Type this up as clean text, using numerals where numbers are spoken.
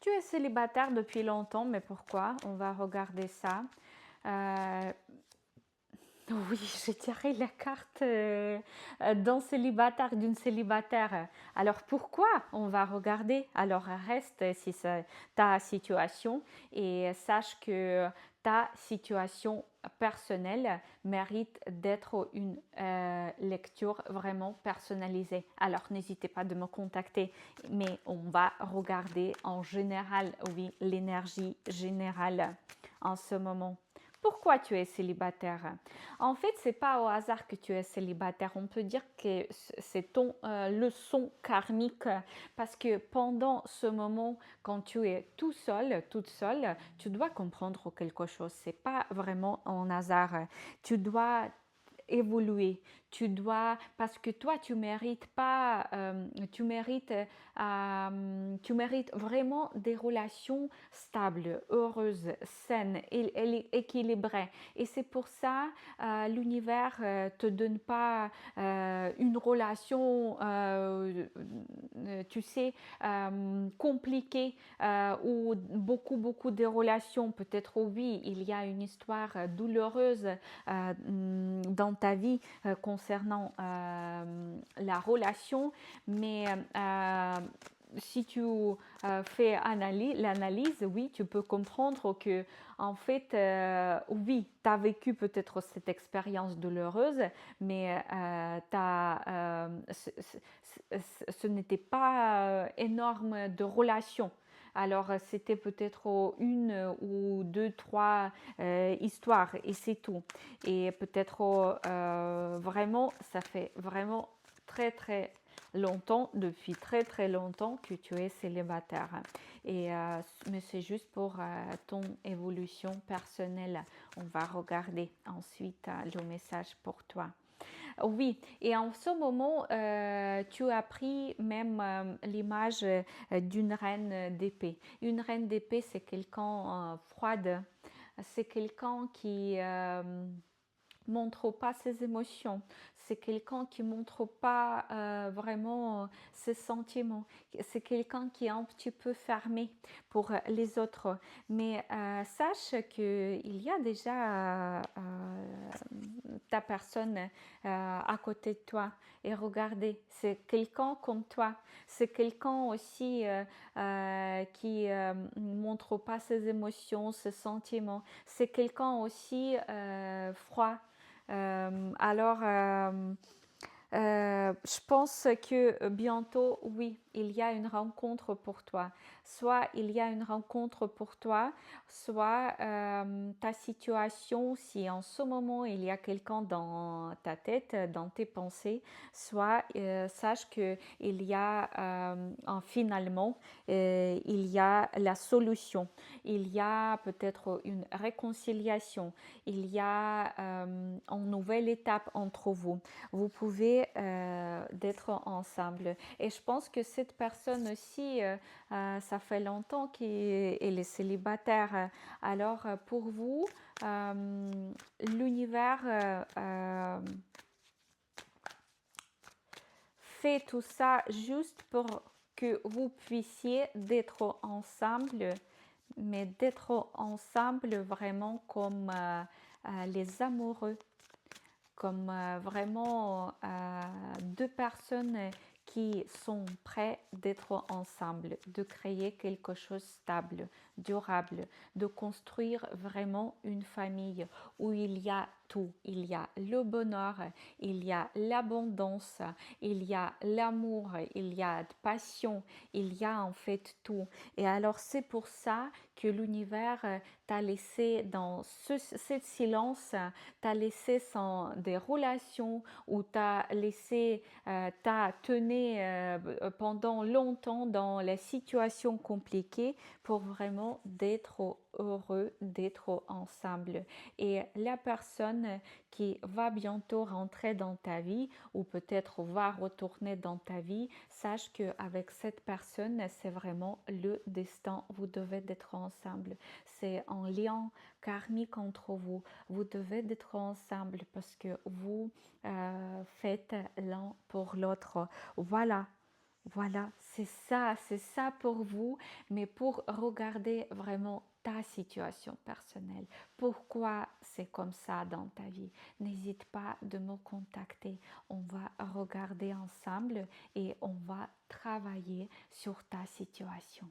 tu es célibataire depuis longtemps, mais pourquoi? On va regarder ça. Euh, oui, je dirais la carte d'un célibataire, d'une célibataire. Alors pourquoi? On va regarder. Alors reste si c'est ta situation et sache que ta situation personnelle mérite d'être une lecture vraiment personnalisée. Alors n'hésitez pas de me contacter, mais on va regarder en général, oui, l'énergie générale en ce moment. Pourquoi tu es célibataire? En fait, c'est pas au hasard que tu es célibataire. On peut dire que c'est ton leçon karmique parce que pendant ce moment, quand tu es tout seul, toute seule, tu dois comprendre quelque chose. C'est pas vraiment un hasard. Tu dois évoluer. Tu dois, parce que toi, tu mérites pas, tu mérites vraiment des relations stables, heureuses, saines, équilibrées. Et c'est pour ça, l'univers te donne pas une relation, tu sais, compliquée ou beaucoup de relations. Peut-être oui, il y a une histoire douloureuse dans ta vie concernant la relation, mais si tu fais l'analyse, oui, tu peux comprendre que, en fait, oui, tu as vécu peut-être cette expérience douloureuse, mais ce n'était pas énorme de relation. Alors, c'était peut-être une ou deux, trois histoires et c'est tout. Et peut-être vraiment, ça fait vraiment très longtemps, depuis très longtemps que tu es célibataire. Et, mais c'est juste pour ton évolution personnelle. On va regarder ensuite le message pour toi. Oui, et en ce moment, tu as pris même l'image d'une reine d'épée. Une reine d'épée, c'est quelqu'un froide, c'est quelqu'un qui montre pas ses émotions, c'est quelqu'un qui montre pas vraiment ses sentiments, c'est quelqu'un qui est un petit peu fermé pour les autres. Mais sache qu'il y a déjà ta personne à côté de toi et regardez, c'est quelqu'un comme toi, c'est quelqu'un aussi qui montre pas ses émotions, ses sentiments, c'est quelqu'un aussi froid. Je pense que bientôt, oui, il y a une rencontre pour toi. Soit il y a une rencontre pour toi, soit ta situation, si en ce moment il y a quelqu'un dans ta tête, dans tes pensées, soit sache que il y a finalement il y a la solution, il y a peut-être une réconciliation, il y a une nouvelle étape entre vous. Vous pouvez d'être ensemble. Et je pense que cette personne aussi, ça fait longtemps qu'elle est célibataire. Alors pour vous, l'univers fait tout ça juste pour que vous puissiez d'être ensemble, mais d'être ensemble vraiment comme les amoureux, comme vraiment deux personnes qui sont prêtes d'être ensemble, de créer quelque chose de stable, durable, de construire vraiment une famille où il y a tout. Il y a le bonheur, il y a l'abondance, il y a l'amour, il y a de passion, il y a en fait tout. Et alors c'est pour ça que l'univers t'a laissé dans ce silence, t'a laissé sans des relations ou t'a laissé, t'a tenu pendant longtemps dans la situation compliquée pour vraiment d'être heureux, d'être ensemble. Et la personne qui va bientôt rentrer dans ta vie ou peut-être va retourner dans ta vie, sache qu'avec cette personne, c'est vraiment le destin. Vous devez être ensemble. C'est un lien karmique entre vous. Vous devez être ensemble parce que vous faites l'un pour l'autre. Voilà. Voilà, c'est ça pour vous, mais pour regarder vraiment ta situation personnelle. Pourquoi c'est comme ça dans ta vie? N'hésite pas de me contacter. On va regarder ensemble et on va travailler sur ta situation.